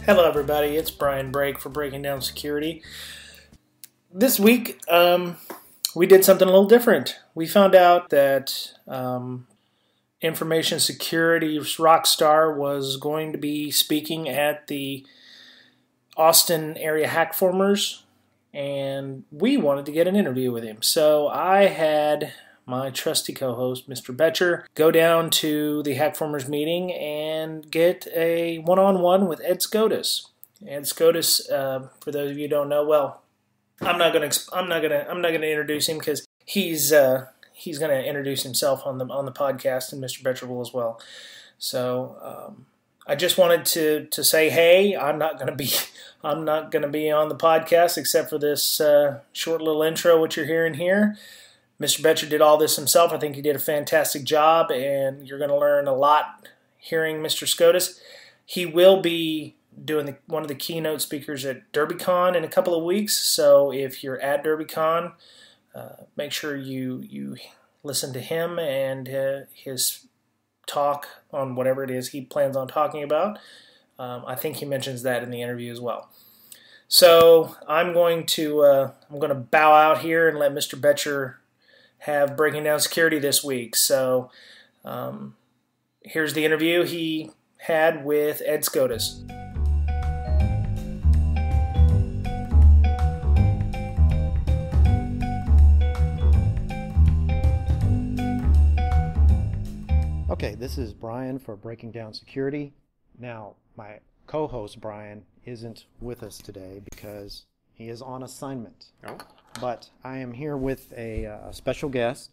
Hello everybody, it's Brian Brake for Breaking Down Security. This week, we did something a little different. We found out that information security's rock star was going to be speaking at the Austin area Hackformers, and we wanted to get an interview with him. So I had my trusty co-host, Mr. Boettcher, go down to the Hackformers meeting and get a one-on-one with Ed Skoudis. Ed Skoudis, for those of you who don't know, well, I'm not gonna introduce him because he's gonna introduce himself on the podcast, and Mr. Boettcher will as well. So I just wanted to say, hey, I'm not gonna be on the podcast except for this short little intro, which you're hearing here. Mr. Boettcher did all this himself. I think he did a fantastic job, and you're going to learn a lot hearing Mr. Skoudis. He will be doing one of the keynote speakers at DerbyCon in a couple of weeks, so if you're at DerbyCon, make sure you listen to him and his talk on whatever it is he plans on talking about. I think he mentions that in the interview as well. So I'm going to bow out here and let Mr. Boettcher have Breaking Down Security this week. So here's the interview he had with Ed Skoudis. Okay, this is Brian for Breaking Down Security. Now, my co-host Brian isn't with us today because he is on assignment. Oh. But I am here with a special guest.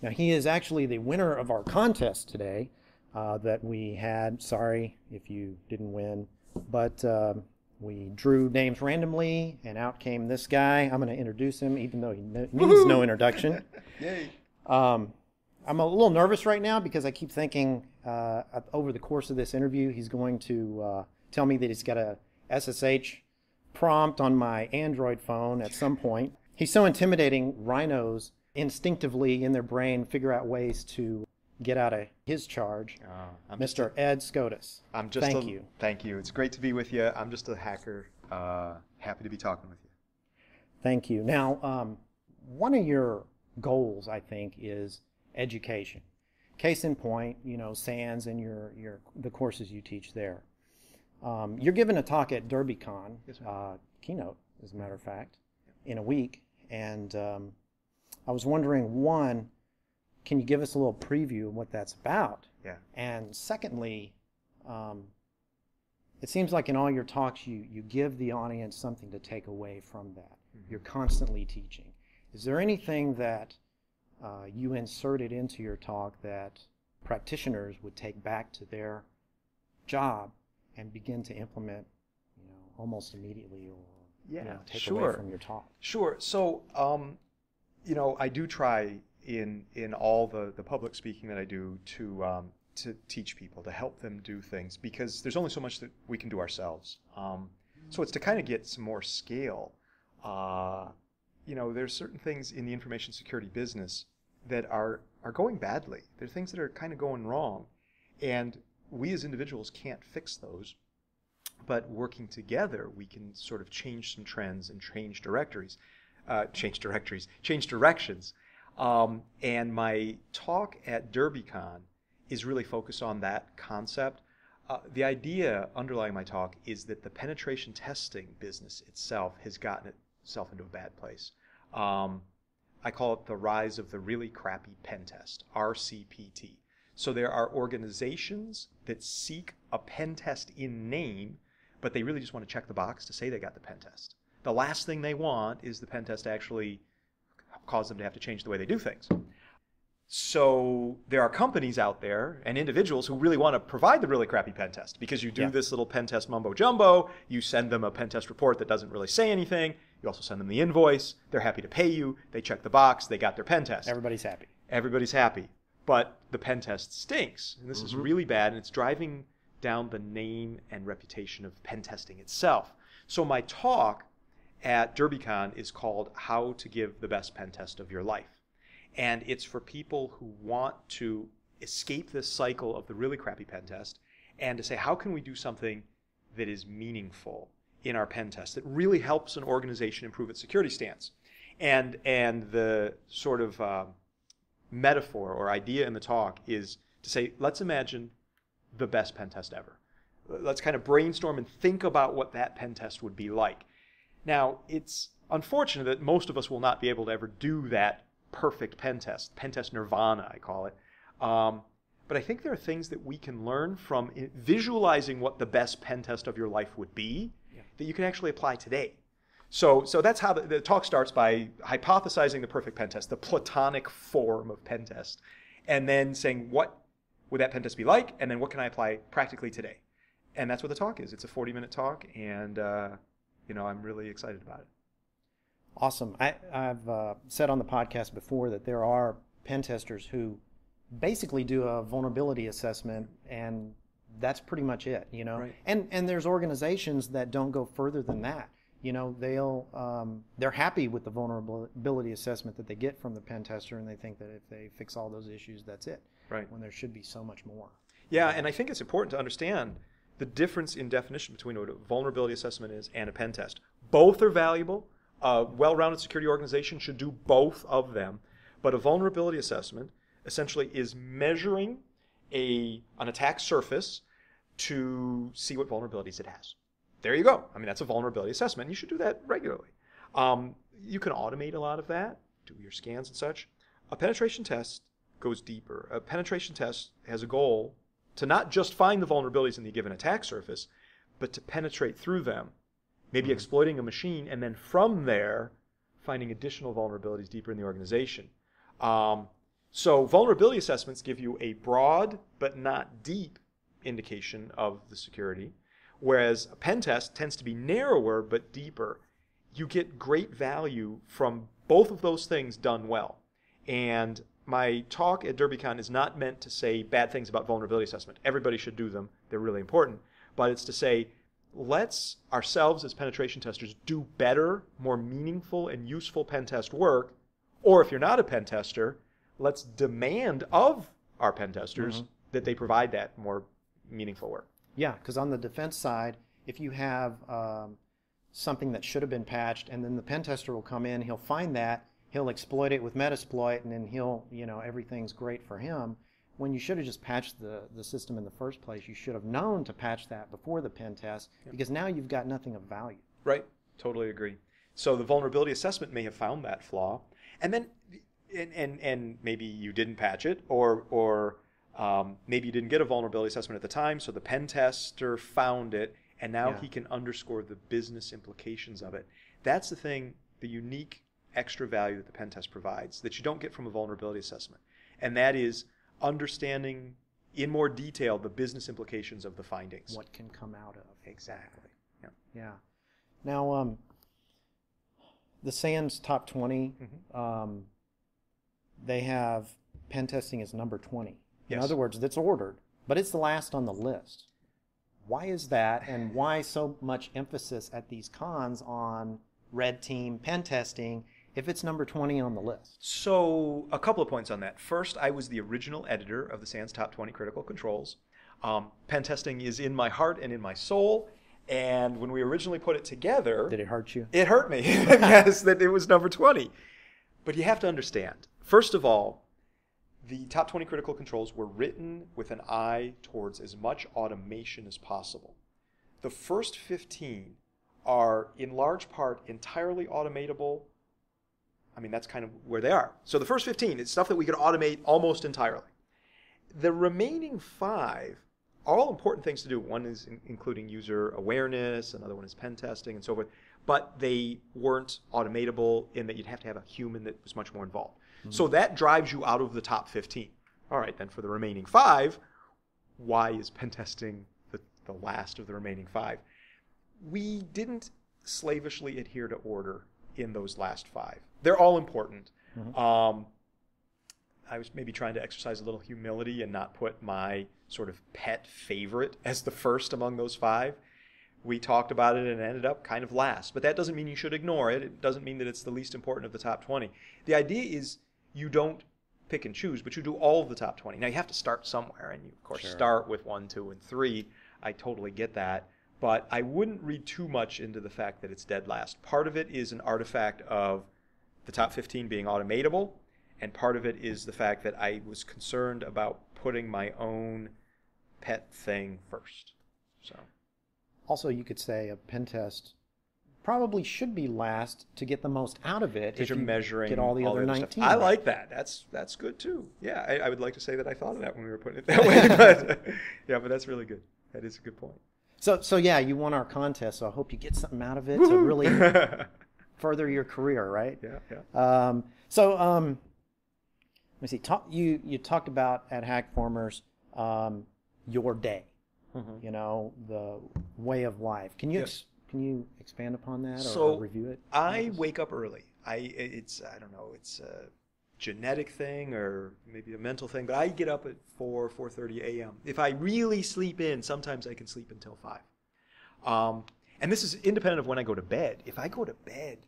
Now, he is actually the winner of our contest today that we had. Sorry if you didn't win. But we drew names randomly, and out came this guy. I'm going to introduce him, even though he needs no introduction. Yay. I'm a little nervous right now because I keep thinking over the course of this interview, he's going to tell me that he's got a SSH prompt on my Android phone at some point. He's so intimidating, rhinos instinctively in their brain figure out ways to get out of his charge. Mr. Ed Skoudis. Thank you. Thank you. It's great to be with you. I'm just a hacker. Happy to be talking with you. Thank you. Now, one of your goals, I think, is education. Case in point, SANS and the courses you teach there. You're giving a talk at DerbyCon, yes, keynote, as a matter of fact, in a week. And I was wondering, one, can you give us a little preview of what that's about? Yeah. And secondly, it seems like in all your talks you give the audience something to take away from that. Mm-hmm. You're constantly teaching. Is there anything that you inserted into your talk that practitioners would take back to their job and begin to implement, almost immediately, or take away from your talk? Sure. So, I do try in all the public speaking that I do to teach people, to help them do things, because there's only so much that we can do ourselves. So it's to kind of get some more scale. There's certain things in the information security business that are going badly. There are things that are kind of going wrong, and we as individuals can't fix those. But working together, we can sort of change some trends and change directions. And my talk at DerbyCon is really focused on that concept. The idea underlying my talk is that the penetration testing business itself has gotten itself into a bad place. I call it the rise of the really crappy pen test, RCPT. So there are organizations that seek a pen test in name, but they really just want to check the box to say they got the pen test. The last thing they want is the pen test to actually cause them to have to change the way they do things. So there are companies out there and individuals who really want to provide the really crappy pen test, because you do this little pen test mumbo jumbo, you send them a pen test report that doesn't really say anything, you also send them the invoice, they're happy to pay you, they check the box, they got their pen test. Everybody's happy. Everybody's happy. But the pen test stinks, and this is really bad, and it's driving down the name and reputation of pen testing itself. So my talk at DerbyCon is called How to Give the Best Pen Test of Your Life. And it's for people who want to escape this cycle of the really crappy pen test and to say, how can we do something that is meaningful in our pen test that really helps an organization improve its security stance. And the sort of metaphor or idea in the talk is to say, let's imagine the best pen test ever. Let's kind of brainstorm and think about what that pen test would be like. Now, it's unfortunate that most of us will not be able to ever do that perfect pen test nirvana, I call it. But I think there are things that we can learn from visualizing what the best pen test of your life would be that you can actually apply today. So that's how the talk starts, by hypothesizing the perfect pen test, the platonic form of pen test, and then saying, what would that pen test be like, and then what can I apply practically today? And that's what the talk is. It's a 40-minute talk, and I'm really excited about it. Awesome. I've said on the podcast before that there are pen testers who basically do a vulnerability assessment, and that's pretty much it, Right. And there's organizations that don't go further than that. They're happy with the vulnerability assessment that they get from the pen tester, and they think that if they fix all those issues, that's it. Right. When there should be so much more. Yeah, and I think it's important to understand the difference in definition between what a vulnerability assessment is and a pen test. Both are valuable. A well-rounded security organization should do both of them. But a vulnerability assessment essentially is measuring an attack surface to see what vulnerabilities it has. There you go. I mean, that's a vulnerability assessment. You should do that regularly. You can automate a lot of that, do your scans and such. A penetration test goes deeper. A penetration test has a goal to not just find the vulnerabilities in the given attack surface, but to penetrate through them, maybe exploiting a machine, and then from there, finding additional vulnerabilities deeper in the organization. So vulnerability assessments give you a broad but not deep indication of the security, whereas a pen test tends to be narrower but deeper. You get great value from both of those things done well. And my talk at DerbyCon is not meant to say bad things about vulnerability assessment. Everybody should do them. They're really important. But it's to say, let's ourselves as penetration testers do better, more meaningful and useful pen test work. Or if you're not a pen tester, let's demand of our pen testers that they provide that more meaningful work. Yeah, because on the defense side, if you have something that should have been patched, and then the pen tester will come in, he'll find that, he'll exploit it with Metasploit, and then he'll, everything's great for him. When you should have just patched the system in the first place, you should have known to patch that before the pen test, because now you've got nothing of value. Right. Totally agree. So the vulnerability assessment may have found that flaw, and then and maybe you didn't patch it, or maybe you didn't get a vulnerability assessment at the time, so the pen tester found it, and now he can underscore the business implications of it. That's the thing, the unique extra value that the pen test provides that you don't get from a vulnerability assessment, and that is understanding in more detail the business implications of the findings. What can come out of. Exactly. Yeah. Now, the SANS Top 20, they have pen testing as number 20. In other words, it's ordered, but it's the last on the list. Why is that, and why so much emphasis at these cons on red team pen testing if it's number 20 on the list? So a couple of points on that. First, I was the original editor of the SANS Top 20 Critical Controls. Pen testing is in my heart and in my soul. And when we originally put it together... Did it hurt you? It hurt me, yes, that it was number 20. But you have to understand, first of all, the top 20 critical controls were written with an eye towards as much automation as possible. The first 15 are, in large part, entirely automatable. I mean, that's kind of where they are. So the first 15 is stuff that we could automate almost entirely. The remaining 5 are all important things to do. One is including user awareness, another one is pen testing, and so forth. But they weren't automatable in that you'd have to have a human that was much more involved. So that drives you out of the top 15. All right, then for the remaining 5, why is pen testing the last of the remaining 5? We didn't slavishly adhere to order in those last 5. They're all important. I was maybe trying to exercise a little humility and not put my sort of pet favorite as the first among those 5. We talked about it and it ended up kind of last. But that doesn't mean you should ignore it. It doesn't mean that it's the least important of the top 20. The idea is you don't pick and choose, but you do all of the top 20. Now, you have to start somewhere, and you, of course, start with 1, 2, and 3. I totally get that. But I wouldn't read too much into the fact that it's dead last. Part of it is an artifact of the top 15 being automatable, and part of it is the fact that I was concerned about putting my own pet thing first. So, also, you could say a pen test probably should be last to get the most out of it. Because you're measuring get all the other 19. Stuff. I like that. That's good too. Yeah, I would like to say that I thought of that when we were putting it that way. But yeah, but that's really good. That is a good point. So yeah, you won our contest, so I hope you get something out of it to really further your career, right? Yeah. Let me see. You talked about at Hackformers your day. Mm-hmm. You know, the way of life. Can you expand upon that or review it? I wake up early. I don't know. It's a genetic thing or maybe a mental thing, but I get up at 4:30 a.m. If I really sleep in, sometimes I can sleep until 5. And this is independent of when I go to bed. If I go to bed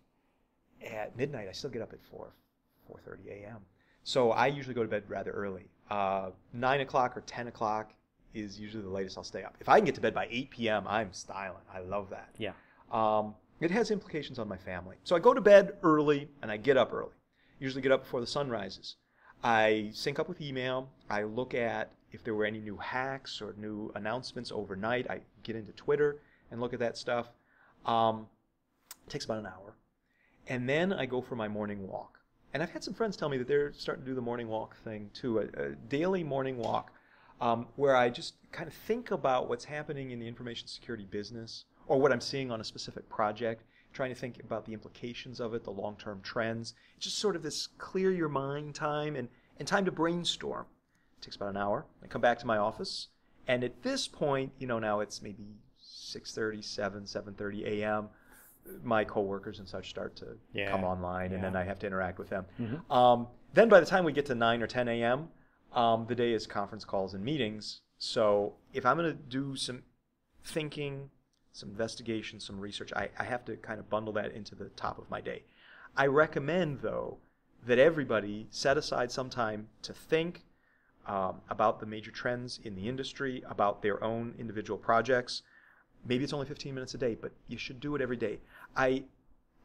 at midnight, I still get up at 4:30 a.m. So I usually go to bed rather early. 9 o'clock or 10 o'clock is usually the latest I'll stay up. If I can get to bed by 8 p.m., I'm styling. I love that. Yeah. It has implications on my family. So I go to bed early and I get up early. Usually get up before the sun rises. I sync up with email. I look at if there were any new hacks or new announcements overnight. I get into Twitter and look at that stuff. It takes about an hour. And then I go for my morning walk. And I've had some friends tell me that they're starting to do the morning walk thing too, a daily morning walk where I just kind of think about what's happening in the information security business or what I'm seeing on a specific project, trying to think about the implications of it, the long-term trends. It's just sort of this clear your mind time and time to brainstorm. It takes about an hour. I come back to my office, and at this point, now it's maybe 6:30, 7:30 a.m., my coworkers and such start to come online, and then I have to interact with them. Mm-hmm. Then by the time we get to 9 or 10 a.m., the day is conference calls and meetings. So if I'm going to do some thinking, some investigation, some research, I have to kind of bundle that into the top of my day. I recommend, though, that everybody set aside some time to think about the major trends in the industry, about their own individual projects. Maybe it's only 15 minutes a day, but you should do it every day. I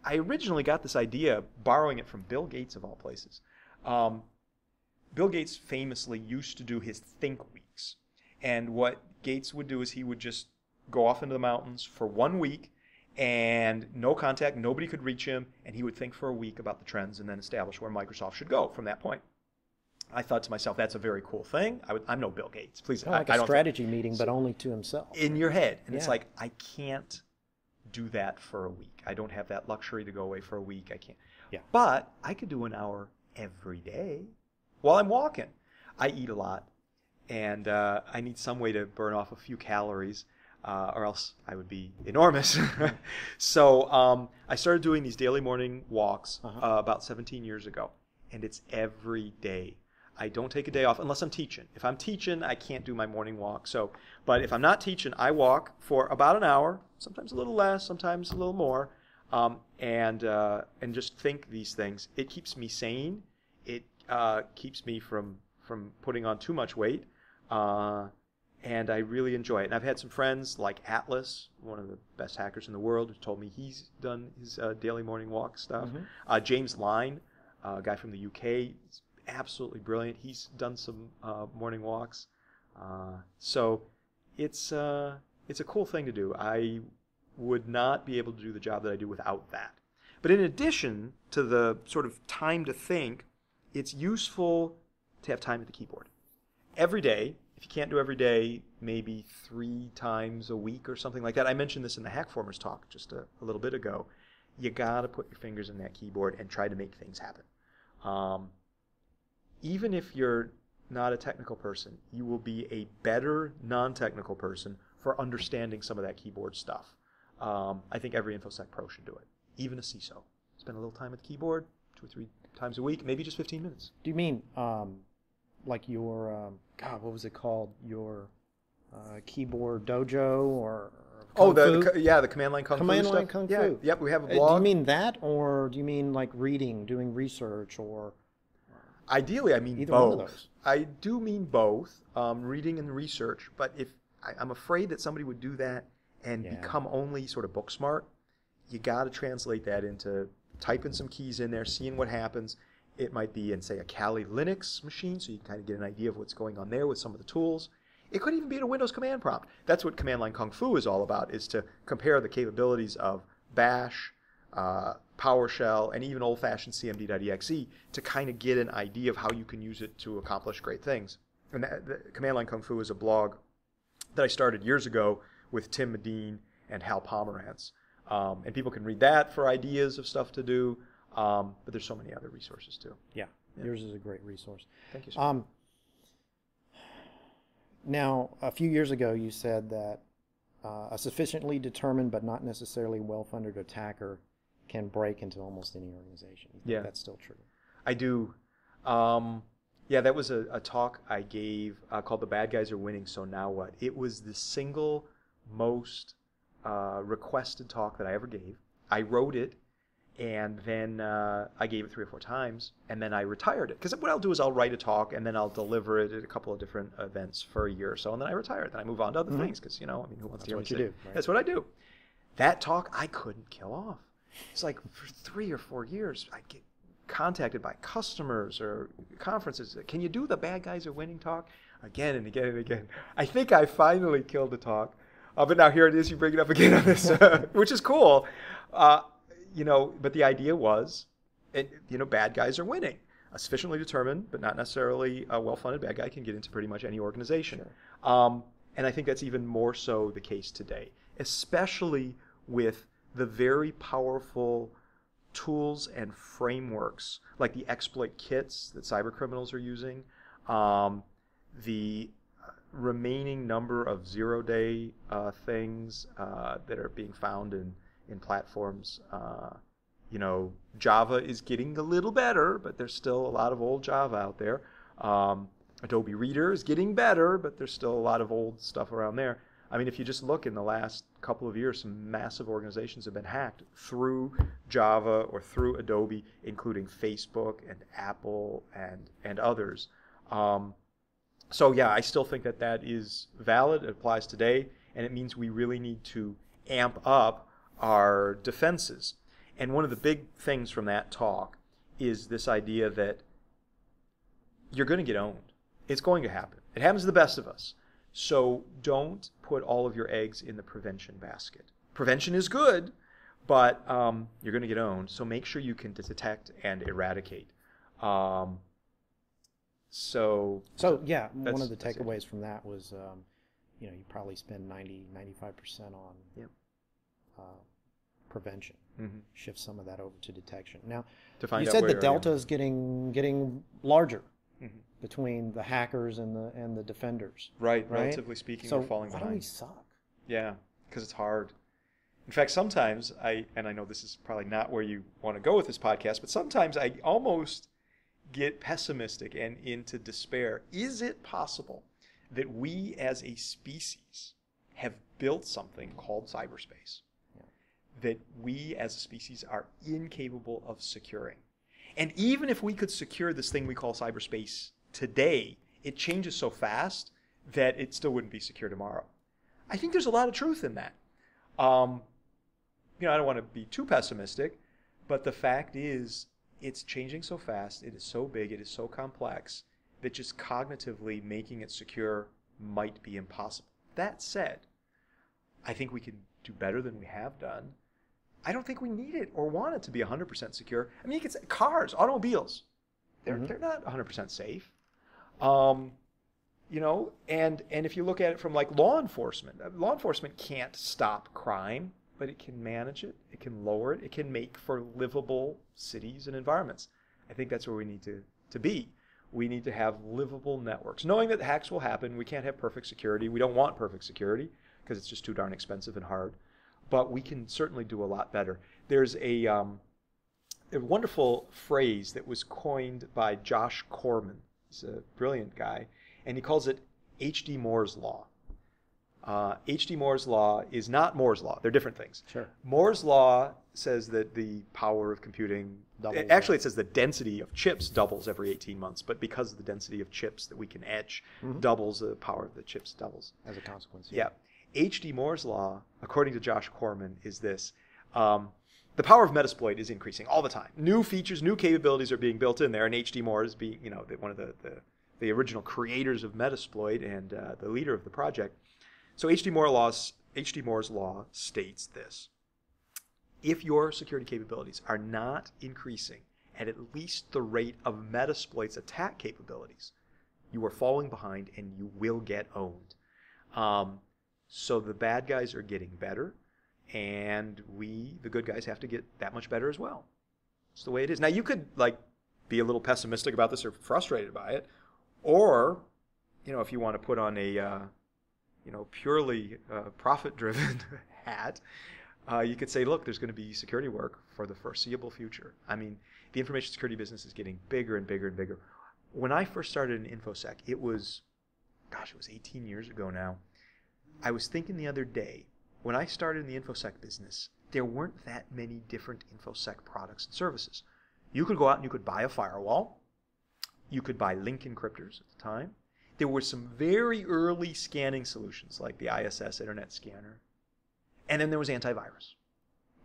originally got this idea, borrowing it from Bill Gates of all places. Bill Gates famously used to do his Think Weeks. And what Gates would do is he would just go off into the mountains for 1 week and no contact, nobody could reach him, and he would think for a week about the trends and then establish where Microsoft should go from that point. I thought to myself, that's a very cool thing. I'm no Bill Gates. Please, like a strategy meeting, but only to himself. In your head. And it's like, I can't do that for a week. I don't have that luxury to go away for a week. I can't. Yeah. But I could do an hour every day while I'm walking. I eat a lot, and I need some way to burn off a few calories, or else I would be enormous. So I started doing these daily morning walks about 17 years ago, and it's every day. I don't take a day off unless I'm teaching. If I'm teaching, I can't do my morning walk. But if I'm not teaching, I walk for about an hour, sometimes a little less, sometimes a little more, and just think these things. It keeps me sane. It keeps me from putting on too much weight, and I really enjoy it. And I've had some friends like Atlas, one of the best hackers in the world, who told me he's done his daily morning walk stuff. Mm-hmm. James Line, a guy from the UK, is absolutely brilliant. He's done some morning walks. So it's a cool thing to do. I would not be able to do the job that I do without that. But in addition to the sort of time to think, it's useful to have time at the keyboard. Every day, if you can't do every day, maybe 3 times a week or something like that. I mentioned this in the Hackformers talk just a little bit ago. You got to put your fingers in that keyboard and try to make things happen. Even if you're not a technical person, you will be a better non-technical person for understanding some of that keyboard stuff. I think every InfoSec pro should do it, even a CISO. Spend a little time at the keyboard, 2 or 3 times a week, maybe just 15 minutes. Do you mean like your, what was it called? Your keyboard dojo or the command line kung fu command stuff? line kung fu. Yeah, yep, we have a blog. Do you mean that, or do you mean like reading, doing research, or? Ideally, I mean either both. One of those. I do mean both, reading and research. But if I'm afraid that somebody would do that and become only sort of book smart, you got to translate that into typing some keys in there, seeing what happens. It might be in, say, a Kali Linux machine, so you can kind of get an idea of what's going on there with some of the tools. It could even be in a Windows command prompt. That's what Command Line Kung Fu is all about, is to compare the capabilities of Bash, PowerShell, and even old-fashioned cmd.exe to kind of get an idea of how you can use it to accomplish great things. And the Command Line Kung Fu is a blog that I started years ago with Tim Medine and Hal Pomerantz. And people can read that for ideas of stuff to do, but there's so many other resources too. Yeah, yours is a great resource. Thank you, sir. Now, a few years ago, you said that a sufficiently determined but not necessarily well-funded attacker can break into almost any organization. You think that's still true? I do. Yeah, that was a talk I gave called "The Bad Guys Are Winning, So Now What?" It was the single most requested talk that I ever gave. I wrote it, and then I gave it 3 or 4 times, and then I retired it. Because what I'll do is I'll write a talk, and then I'll deliver it at a couple of different events for a year or so, and then I retire it. Then I move on to other things, because, who wants to hear me say? Do, right? That's what I do. That talk, I couldn't kill off. It's like for 3 or 4 years, I'd get contacted by customers or conferences. Can you do the Bad Guys Are Winning talk? Again and again and again. I think I finally killed the talk. But now here it is, you bring it up again on this, which is cool. But the idea was, bad guys are winning. A sufficiently determined, but not necessarily a well-funded bad guy can get into pretty much any organization. Sure. And I think that's even more so the case today, especially with the very powerful tools and frameworks, like the exploit kits that cyber criminals are using, the remaining number of zero-day things that are being found in platforms. Java is getting a little better, but there's still a lot of old Java out there. Adobe Reader is getting better, but there's still a lot of old stuff around there. I mean, if you just look in the last couple of years, some massive organizations have been hacked through Java or through Adobe, including Facebook and Apple and others. So yeah, I still think that is valid. It applies today, and it means we really need to amp up our defenses. And one of the big things from that talk is this idea that you're going to get owned. It's going to happen. It happens to the best of us. So don't put all of your eggs in the prevention basket. Prevention is good, but you're going to get owned. So make sure you can detect and eradicate. So yeah, one of the takeaways from that was, you probably spend 95% on prevention. Mm-hmm. Shift some of that over to detection. Now, you said the delta is getting larger between the hackers and the defenders. Right. Relatively speaking, we're falling behind. Why do we suck? Yeah, because it's hard. In fact, sometimes I know this is probably not where you want to go with this podcast, but sometimes I almost get pessimistic and into despair. Is it possible that we as a species have built something called cyberspace that we as a species are incapable of securing? And even if we could secure this thing we call cyberspace today, it changes so fast that it still wouldn't be secure tomorrow. I think there's a lot of truth in that. I don't want to be too pessimistic, but the fact is it's changing so fast, it is so big, it is so complex, that just cognitively making it secure might be impossible. That said, I think we can do better than we have done. I don't think we need it or want it to be 100% secure. I mean, you could say cars, automobiles, they're not 100% safe. And if you look at it from like law enforcement can't stop crime, but it can manage it, it can lower it, it can make for livable cities and environments. I think that's where we need to be. We need to have livable networks. Knowing that hacks will happen, we can't have perfect security. We don't want perfect security because it's just too darn expensive and hard. But we can certainly do a lot better. There's a wonderful phrase that was coined by Josh Corman. He's a brilliant guy, and he calls it H.D. Moore's Law. H.D. Moore's Law is not Moore's Law. They're different things. Sure. Moore's Law says that the power of computing doubles. Actually, it says the density of chips doubles every 18 months, but because of the density of chips that we can etch doubles, the power of the chips doubles. As a consequence. Yeah. H.D. Moore's law, according to Josh Corman, is this. The power of Metasploit is increasing all the time. New features, new capabilities are being built in there, and H.D. Moore is being, one of the original creators of Metasploit and the leader of the project. So H.D. Moore's law states this. If your security capabilities are not increasing at least the rate of Metasploit's attack capabilities, you are falling behind and you will get owned. So the bad guys are getting better, and we, the good guys, have to get that much better as well. It's the way it is. Now, you could be a little pessimistic about this or frustrated by it, or, if you want to put on a, purely profit-driven hat, you could say, look, there's going to be security work for the foreseeable future. I mean, the information security business is getting bigger and bigger and bigger. When I first started in Infosec, it was 18 years ago now. I was thinking the other day, when I started in the Infosec business, there weren't that many different Infosec products and services. You could go out and you could buy a firewall. You could buy link encryptors at the time. There were some very early scanning solutions like the ISS Internet Scanner. And then there was antivirus.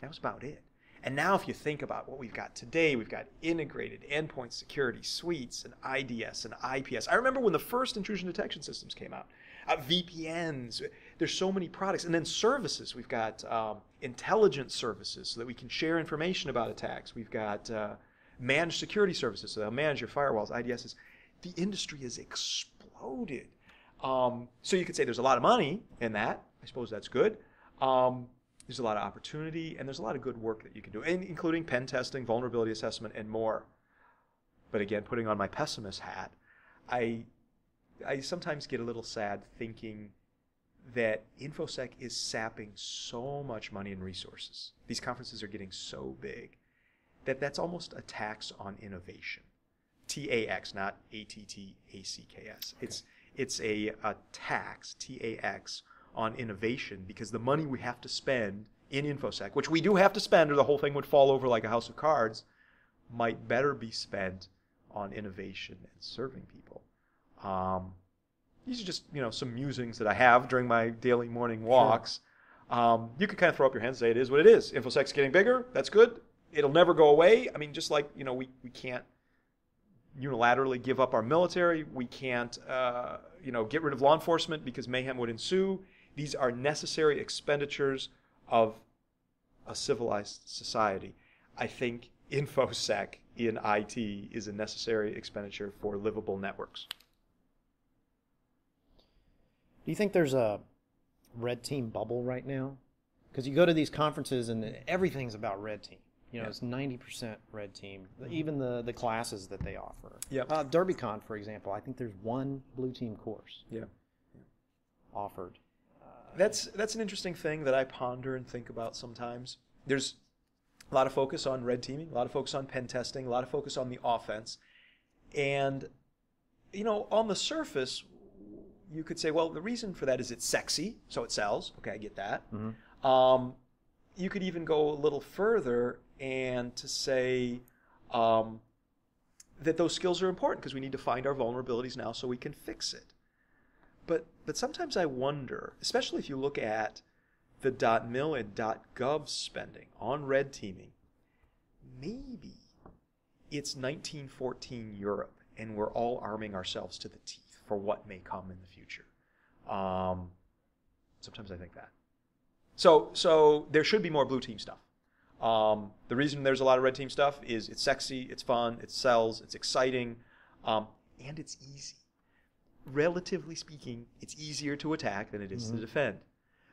That was about it. And now if you think about what we've got today, we've got integrated endpoint security suites and IDS and IPS. I remember when the first intrusion detection systems came out. VPNs. There's so many products. And then services. We've got intelligence services so that we can share information about attacks. We've got managed security services, so they'll manage your firewalls, IDSs. The industry has exploded. So you could say there's a lot of money in that. I suppose that's good. There's a lot of opportunity, and there's a lot of good work that you can do, including pen testing, vulnerability assessment, and more. But again, putting on my pessimist hat, I sometimes get a little sad thinking that Infosec is sapping so much money and resources. These conferences are getting so big that that's almost a tax on innovation. TAX, not ATTACKS. Okay. It's a tax, TAX, on innovation, because the money we have to spend in Infosec, which we do have to spend or the whole thing would fall over like a house of cards, might better be spent on innovation and serving people. These are just some musings that I have during my daily morning walks. Sure. You could kind of throw up your hands and say it is what it is. Infosec's getting bigger. That's good. It'll never go away. I mean, just like we can't unilaterally give up our military. We can't get rid of law enforcement because mayhem would ensue. These are necessary expenditures of a civilized society. I think Infosec in IT is a necessary expenditure for livable networks. Do you think there's a red team bubble right now? Because you go to these conferences and everything's about red team. It's 90% red team, even the classes that they offer. Yeah. DerbyCon, for example, I think there's one blue team course offered. That's an interesting thing that I ponder and think about sometimes. There's a lot of focus on red teaming, a lot of focus on pen testing, a lot of focus on the offense. And, on the surface, you could say, well, the reason for that is it's sexy, so it sells. Okay, I get that. Mm-hmm. You could even go a little further and to say that those skills are important because we need to find our vulnerabilities now so we can fix it. But sometimes I wonder, especially if you look at the .mil and .gov spending on red teaming, maybe it's 1914 Europe and we're all arming ourselves to the teeth for what may come in the future. Sometimes I think that. So there should be more blue team stuff. The reason there's a lot of red team stuff is it's sexy, it's fun, it sells, it's exciting, and it's easy. Relatively speaking, it's easier to attack than it is to defend.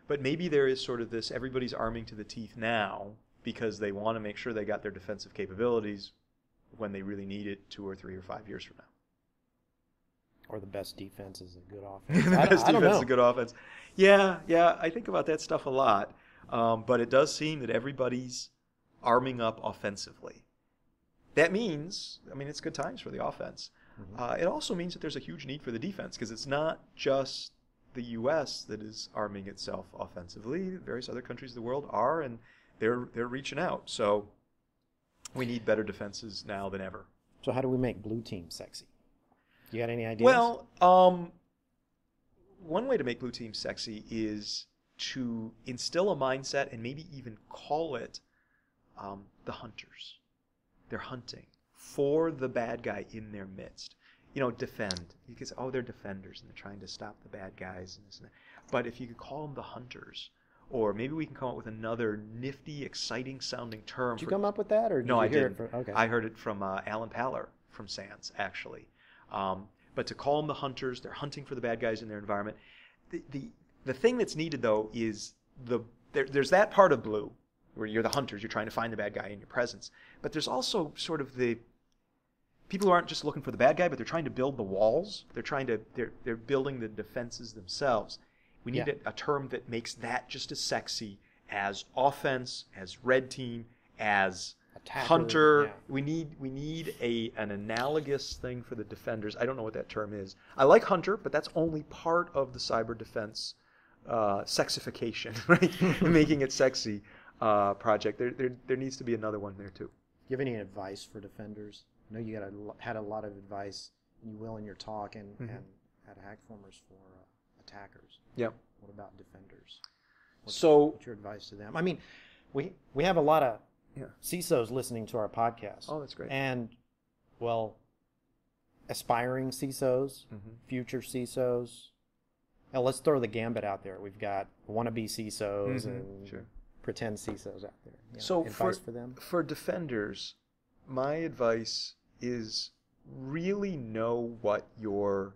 But maybe there is sort of this, everybody's arming to the teeth now because they want to make sure they got their defensive capabilities when they really need it 2 or 3 or 5 years from now. Or the best defense is a good offense. The best defense is a good offense. Yeah, I think about that stuff a lot. But it does seem that everybody's arming up offensively. That means, it's good times for the offense. Mm-hmm. It also means that there's a huge need for the defense because it's not just the U.S. that is arming itself offensively. Various other countries of the world are, and they're reaching out. So we need better defenses now than ever. So how do we make blue team sexy? You got any ideas? Well, one way to make blue team sexy is to instill a mindset and maybe even call it the hunters. They're hunting for the bad guy in their midst. Defend. You could say, oh, they're defenders and they're trying to stop the bad guys and this and that. But if you could call them the hunters, or maybe we can come up with another nifty, exciting sounding term. Did you come up with that, or did no, you I hear didn't. it from? Okay. I heard it from Alan Paller from SANS, actually. But to call them the hunters, they're hunting for the bad guys in their environment. The thing that's needed, though, is there's that part of Blue, where you're the hunters, you're trying to find the bad guy in your presence. But there's also sort of the people who aren't just looking for the bad guy, but they're trying to build the walls. They're building the defenses themselves. We need a term that makes that just as sexy as offense, as red team, as Attacker, hunter. yeah. We need an analogous thing for the defenders. I don't know what that term is. I like hunter, but that's only part of the cyber defense sexification, right? Making it sexy project. There needs to be another one there too. Do you have any advice for defenders? I know you had a lot of advice, you will, in your talk and at Hackformers for attackers. Yep. What about defenders? What's your advice to them? I mean, we have a lot of CISOs listening to our podcast. Oh, that's great. And, well, aspiring CISOs, future CISOs. Now, let's throw the gambit out there. We've got wannabe CISOs and pretend CISOs out there. So advice for them? For defenders, my advice is really know what your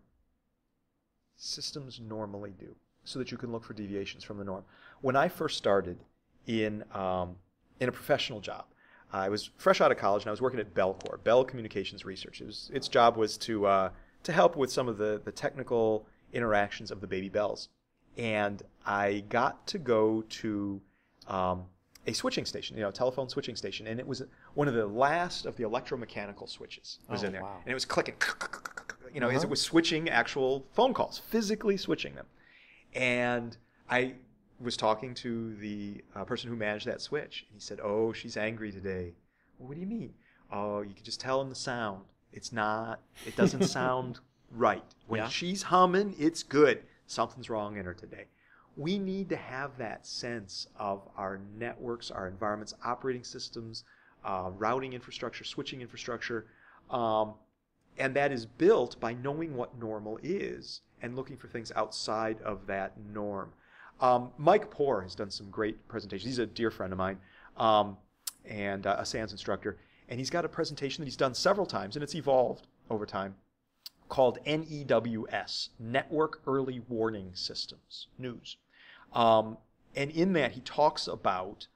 systems normally do so that you can look for deviations from the norm. When I first started in a professional job, I was fresh out of college and I was working at Bell Communications Research. Its job was to help with some of the technical interactions of the baby bells. And I got to go to a switching station, a telephone switching station, and it was one of the last of the electromechanical switches was in there. Wow. And it was clicking, as it was switching actual phone calls, physically switching them. And I was talking to the person who managed that switch, and he said, "Oh, she's angry today." Well, what do you mean? "Oh, you can just tell in the sound. It doesn't sound right. When she's humming, it's good. Something's wrong in her today." We need to have that sense of our networks, our environments, operating systems, routing infrastructure, switching infrastructure, and that is built by knowing what normal is and looking for things outside of that norm. Mike Poore has done some great presentations. He's a dear friend of mine and a SANS instructor, and he's got a presentation that he's done several times, and it's evolved over time, called NEWS, Network Early Warning Systems, News. And in that, he talks about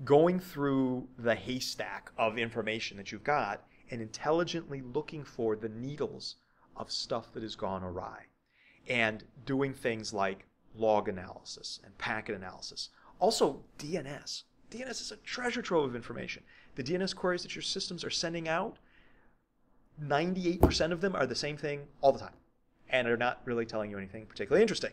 going through the haystack of information that you've got and intelligently looking for the needles of stuff that has gone awry and doing things like log analysis and packet analysis. Also, DNS. DNS is a treasure trove of information. The DNS queries that your systems are sending out, 98% of them are the same thing all the time and are not really telling you anything particularly interesting.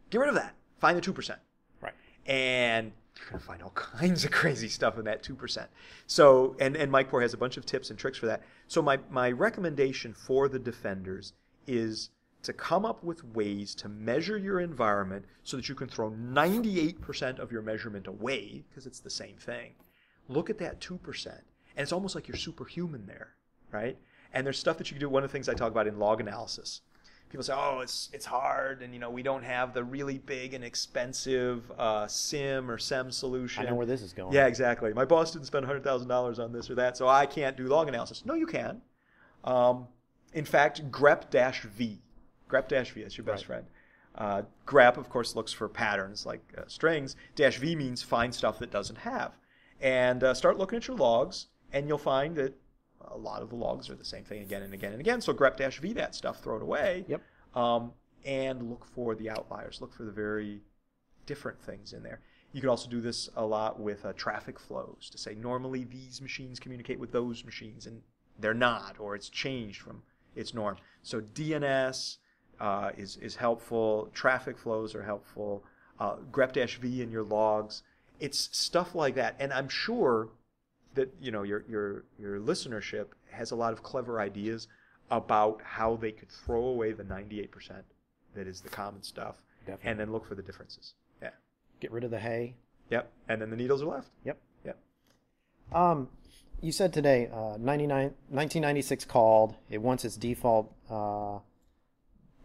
Get rid of that. Find the 2%. Right. And you're going to find all kinds of crazy stuff in that 2%. So, and Mike Poore has a bunch of tips and tricks for that. So my recommendation for the defenders is to come up with ways to measure your environment so that you can throw 98% of your measurement away, because it's the same thing. Look at that 2%. And it's almost like you're superhuman there, right? And there's stuff that you can do. One of the things I talk about in log analysis. People say, "Oh, it's hard, and we don't have the really big and expensive SIM or SEM solution." I know where this is going. Yeah, exactly. My boss didn't spend $100,000 on this or that, so I can't do log analysis. No, you can. In fact, grep-v. Grep-v is your best friend. Grep, of course, looks for patterns like strings. -v means find stuff that doesn't have. And start looking at your logs, and you'll find that a lot of the logs are the same thing again and again and again. So grep-v that stuff, throw it away. Yep. And look for the outliers. Look for the very different things in there. You can also do this a lot with traffic flows to say normally these machines communicate with those machines and they're not, or it's changed from its norm. So DNS is helpful. Traffic flows are helpful. Grep-v in your logs. It's stuff like that. And I'm sure that your listenership has a lot of clever ideas about how they could throw away the 98% that is the common stuff. Definitely. And then look for the differences. Yeah. get rid of the hay. Yep. And then the needles are left. Yep. Yep. You said today 1996 called. It wants its default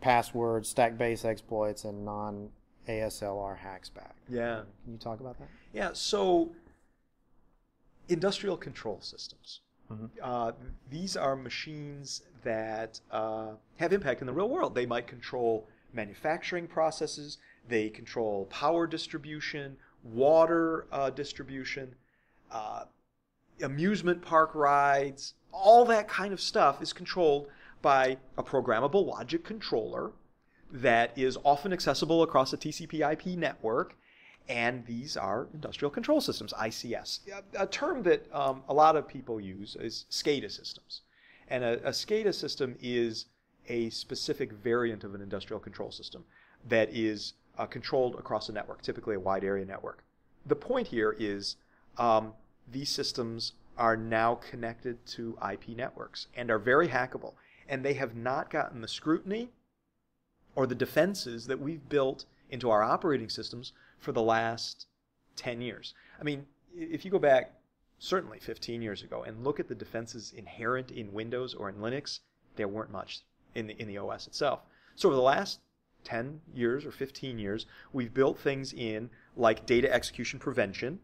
password, stack-based exploits, and non-ASLR hacks back. Yeah. Can you talk about that? Yeah. So industrial control systems. These are machines that have impact in the real world. They might control manufacturing processes. They control power distribution, water distribution, amusement park rides. All that kind of stuff is controlled by a programmable logic controller that is often accessible across a TCP/IP network. And these are industrial control systems, ICS. A term that a lot of people use is SCADA systems. And a SCADA system is a specific variant of an industrial control system that is controlled across a network, typically a wide area network. The point here is these systems are now connected to IP networks and are very hackable. And they have not gotten the scrutiny or the defenses that we've built into our operating systems for the last 10 years. I mean, if you go back certainly 15 years ago and look at the defenses inherent in Windows or in Linux, there weren't much in the OS itself. So over the last 10 years or 15 years, we've built things in like data execution prevention.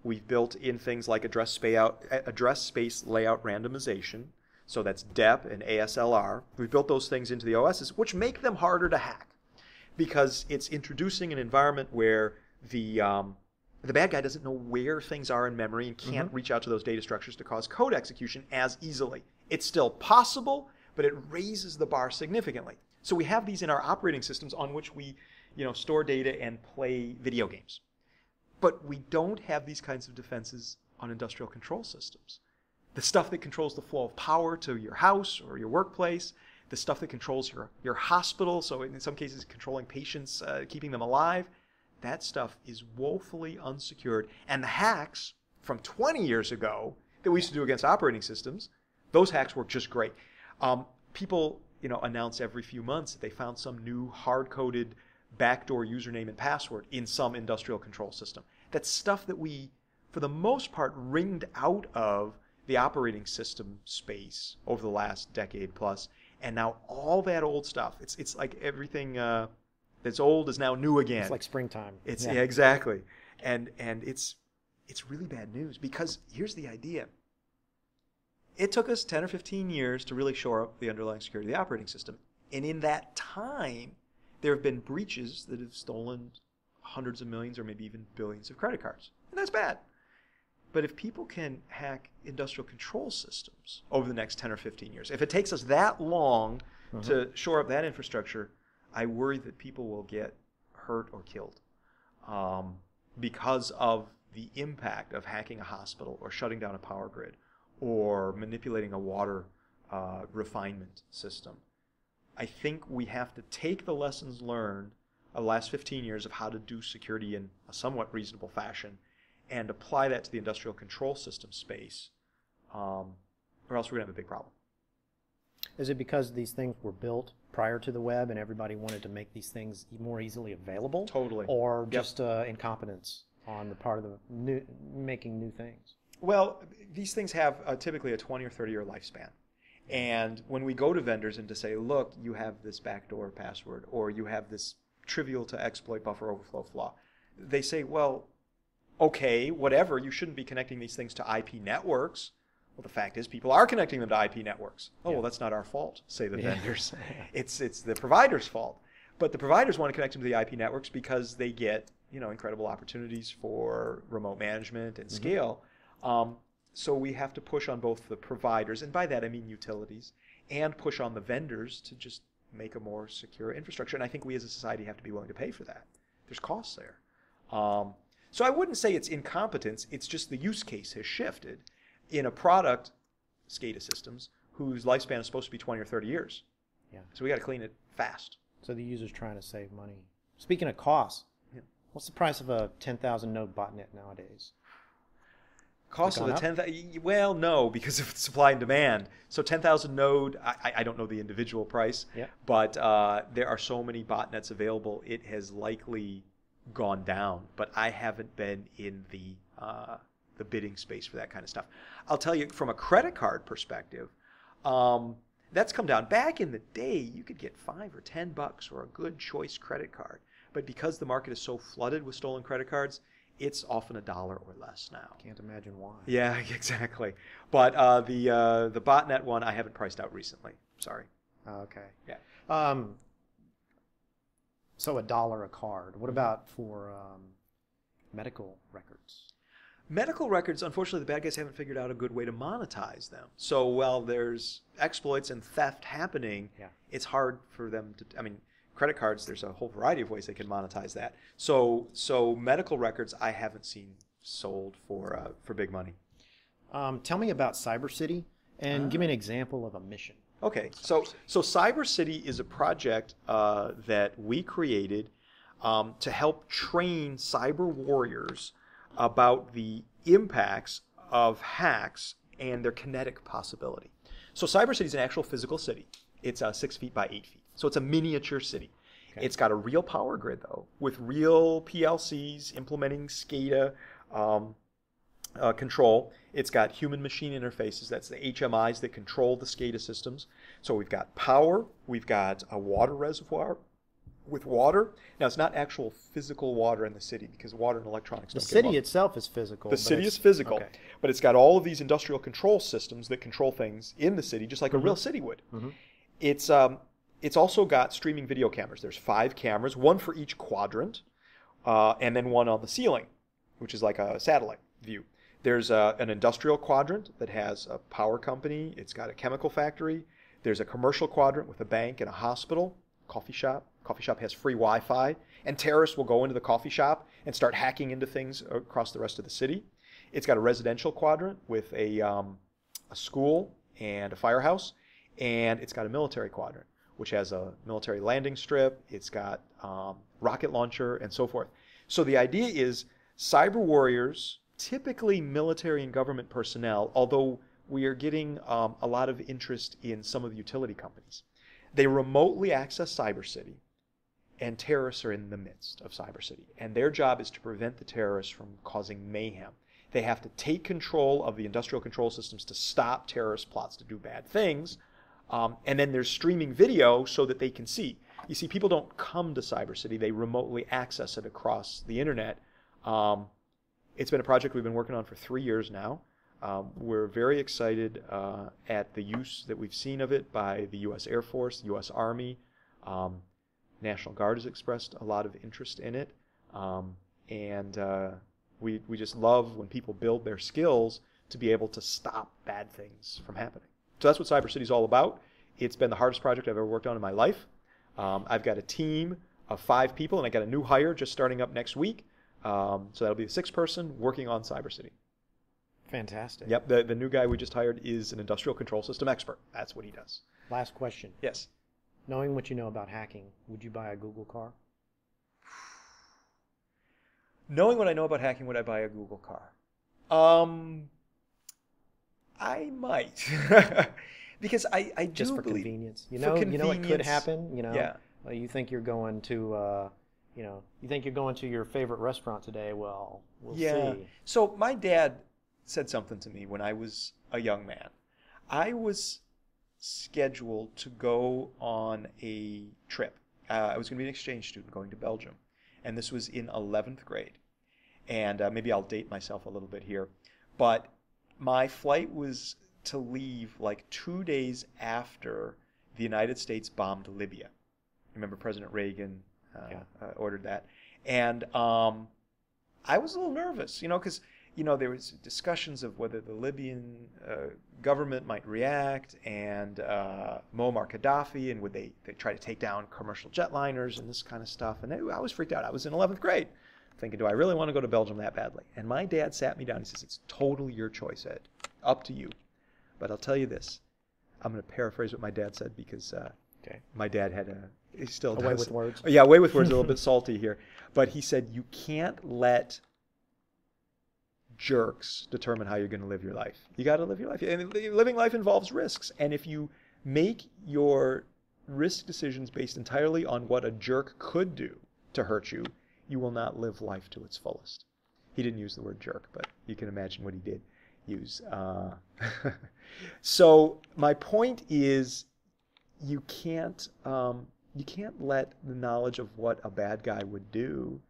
We've built in things like address space layout randomization. So that's DEP and ASLR. We've built those things into the OSs, which make them harder to hack, because it's introducing an environment where the bad guy doesn't know where things are in memory and can't reach out to those data structures to cause code execution as easily. It's still possible, but it raises the bar significantly. So we have these in our operating systems on which we, store data and play video games. But we don't have these kinds of defenses on industrial control systems. The stuff that controls the flow of power to your house or your workplace, the stuff that controls your hospital, so in some cases controlling patients, keeping them alive, that stuff is woefully unsecured. And the hacks from 20 years ago that we used to do against operating systems, those hacks work just great. People announce every few months that they found some new hard-coded backdoor username and password in some industrial control system. That's stuff that we, for the most part, wringed out of the operating system space over the last decade plus. And now all that old stuff, it's like everything that's old is now new again. It's like springtime. Yeah, exactly. And it's really bad news, because here's the idea. It took us 10 or 15 years to really shore up the underlying security of the operating system. And in that time, there have been breaches that have stolen hundreds of millions or maybe even billions of credit cards. And that's bad. But if people can hack industrial control systems over the next 10 or 15 years, if it takes us that long to shore up that infrastructure, I worry that people will get hurt or killed because of the impact of hacking a hospital or shutting down a power grid or manipulating a water refinement system. I think we have to take the lessons learned of the last 15 years of how to do security in a somewhat reasonable fashion and apply that to the industrial control system space, or else we're going to have a big problem. Is it because these things were built prior to the web and everybody wanted to make these things more easily available? Totally. Or just incompetence on the part of the making new things? Well, these things have typically a 20 or 30-year lifespan. And when we go to vendors and to say, look, you have this backdoor password, or you have this trivial to exploit buffer overflow flaw, they say, well, okay, whatever, you shouldn't be connecting these things to IP networks. Well, the fact is people are connecting them to IP networks. Oh, well, that's not our fault, say the vendors. It's the provider's fault. But the providers want to connect them to the IP networks because they get, incredible opportunities for remote management and scale. So we have to push on both the providers, and by that I mean utilities, and push on the vendors to just make a more secure infrastructure. And I think we as a society have to be willing to pay for that. There's costs there. So I wouldn't say it's incompetence. It's just the use case has shifted in a product, SCADA systems, whose lifespan is supposed to be 20 or 30 years. Yeah. So we got to clean it fast. So the user's trying to save money. Speaking of costs, what's the price of a 10,000 node botnet nowadays? Cost of a 10,000, well, no, because of supply and demand. So 10,000 node, I don't know the individual price, but there are so many botnets available, it has likely gone down, but I haven't been in the bidding space for that kind of stuff. I'll tell you, from a credit card perspective, that's come down. Back in the day, you could get $5 or $10 for a good choice credit card. But because the market is so flooded with stolen credit cards, it's often $1 or less now. Can't imagine why. Yeah, exactly. But the botnet one I haven't priced out recently. Sorry. Okay. Yeah. So $1 a card. What about for medical records? Medical records, unfortunately, the bad guys haven't figured out a good way to monetize them. So while there's exploits and theft happening, it's hard for them to, I mean, credit cards, there's a whole variety of ways they can monetize that. So medical records I haven't seen sold for big money. Tell me about Cyber City and give me an example of a mission. Okay, so Cyber City is a project that we created to help train cyber warriors about the impacts of hacks and their kinetic possibility. So Cyber City is an actual physical city. It's 6 feet by 8 feet. So it's a miniature city. Okay. It's got a real power grid, though, with real PLCs implementing SCADA control. It's got human-machine interfaces. That's the HMIs that control the SCADA systems. So we've got power. We've got a water reservoir with water. Now, it's not actual physical water in the city because water and electronics don't get along. The city itself is physical. The city is physical, okay. But it's got all of these industrial control systems that control things in the city, just like a real city would. It's also got streaming video cameras. There's 5 cameras, 1 for each quadrant, and then 1 on the ceiling, which is like a satellite view. There's an industrial quadrant that has a power company. It's got a chemical factory. There's a commercial quadrant with a bank and a hospital, coffee shop. Coffee shop has free Wi-Fi, and terrorists will go into the coffee shop and start hacking into things across the rest of the city. It's got a residential quadrant with a school and a firehouse, and it's got a military quadrant, which has a military landing strip. It's got rocket launcher and so forth. So the idea is cyber warriors, typically military and government personnel, although we are getting a lot of interest in some of the utility companies. They remotely access Cyber City, and terrorists are in the midst of Cyber City. And their job is to prevent the terrorists from causing mayhem. They have to take control of the industrial control systems to stop terrorist plots to do bad things. And then there's streaming video so that they can see. You see, people don't come to Cyber City. They remotely access it across the internet. It's been a project we've been working on for 3 years now. We're very excited at the use that we've seen of it by the U.S. Air Force, U.S. Army. National Guard has expressed a lot of interest in it. We just love when people build their skills to be able to stop bad things from happening. So that's what Cyber City is all about. It's been the hardest project I've ever worked on in my life. I've got a team of 5 people, and I got a new hire just starting up next week. So that'll be a 6th person working on Cyber City. Fantastic. Yep, the new guy we just hired is an industrial control system expert. That's what he does. Last question. Yes. Knowing what you know about hacking, would you buy a Google car? Knowing what I know about hacking, would I buy a Google car? I might. Because I do just for believe, convenience. You know it could happen. Yeah. You think you're going to you think you're going to your favorite restaurant today. Well, we'll see. So my dad said something to me when I was a young man. I was scheduled to go on a trip. I was going to be an exchange student going to Belgium, and this was in 11th grade. And maybe I'll date myself a little bit here, but my flight was to leave like 2 days after the United States bombed Libya. Remember President Reagan ordered that. And I was a little nervous, because there was discussions of whether the Libyan government might react, and Muammar Gaddafi, and would they try to take down commercial jetliners and this kind of stuff. And I was freaked out. I was in 11th grade thinking, do I really want to go to Belgium that badly? And my dad sat me down. He says, it's totally your choice, Ed. Up to you. But I'll tell you this. I'm going to paraphrase what my dad said because my dad had he still does. Way with words. Yeah, way with words, a little bit salty here. But he said, you can't let jerks determine how you're going to live your life. You got to live your life. And living life involves risks. And if you make your risk decisions based entirely on what a jerk could do to hurt you, you will not live life to its fullest. He didn't use the word jerk, but you can imagine what he did use. So my point is, you can't let the knowledge of what a bad guy would do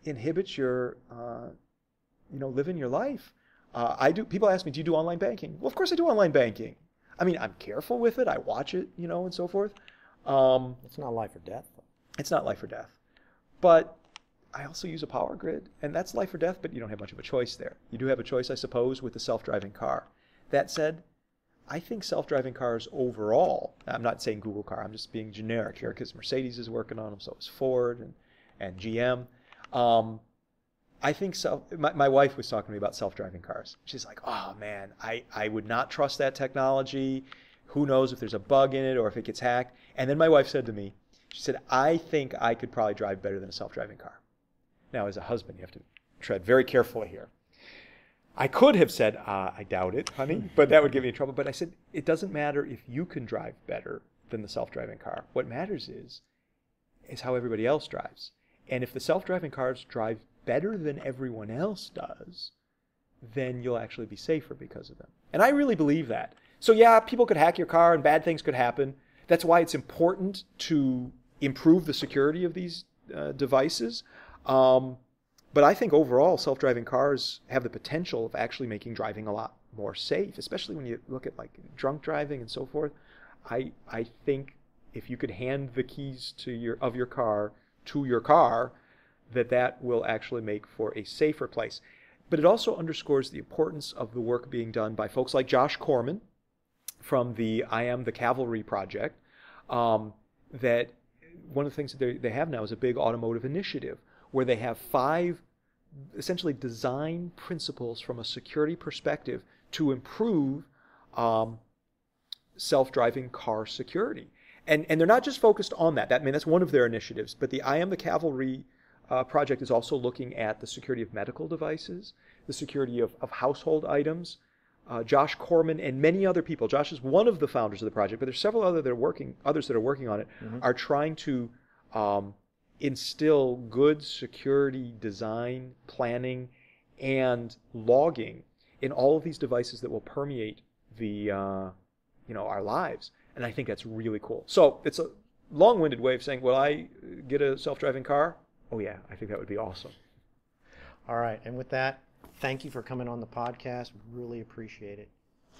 inhibit your living your life. People ask me, do you do online banking? Well, of course I do online banking. I mean, I'm careful with it. I watch it, and so forth. It's not life or death. It's not life or death. But I also use a power grid, and that's life or death, but you don't have much of a choice there. You do have a choice, I suppose, with the self-driving car. That said, I think self-driving cars overall, I'm not saying Google car, I'm just being generic here because Mercedes is working on them, so is Ford and GM. I think my wife was talking to me about self-driving cars. She's like, oh man, I would not trust that technology. Who knows if there's a bug in it or if it gets hacked. And then my wife said to me, she said, I think I could probably drive better than a self-driving car. Now, as a husband, you have to tread very carefully here. I could have said, I doubt it, honey, but that would give me trouble. But I said, it doesn't matter if you can drive better than the self-driving car. What matters is how everybody else drives. And if the self-driving cars drive better than everyone else does, then you'll actually be safer because of them. And I really believe that. So yeah, people could hack your car and bad things could happen. That's why it's important to improve the security of these devices. But I think overall, self-driving cars have the potential of actually making driving a lot more safe, especially when you look at like drunk driving and so forth. I think if you could hand the keys to your car to your car, that will actually make for a safer place. But it also underscores the importance of the work being done by folks like Josh Corman from the I Am the Cavalry project, that one of the things that they have now is a big automotive initiative where they have 5 essentially design principles from a security perspective to improve self-driving car security. And they're not just focused on that. That's one of their initiatives. But the I Am the Cavalry project is also looking at the security of medical devices, the security of household items. Josh Corman and many other people, Josh is one of the founders of the project, but there's several others that are working on it, are trying to instill good security design, planning, and logging in all of these devices that will permeate our lives. And I think that's really cool. So it's a long-winded way of saying, will I get a self-driving car? Oh yeah, I think that would be awesome. All right, and with that, thank you for coming on the podcast. Really appreciate it.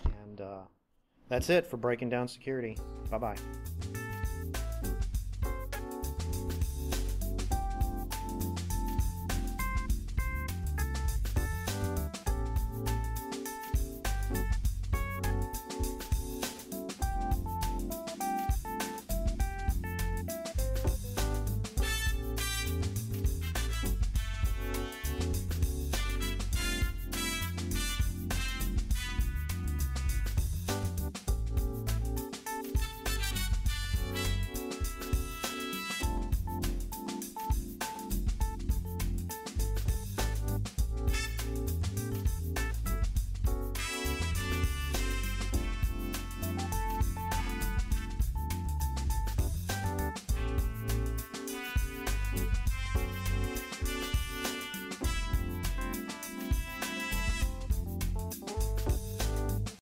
And that's it for Breaking Down Security. Bye-bye.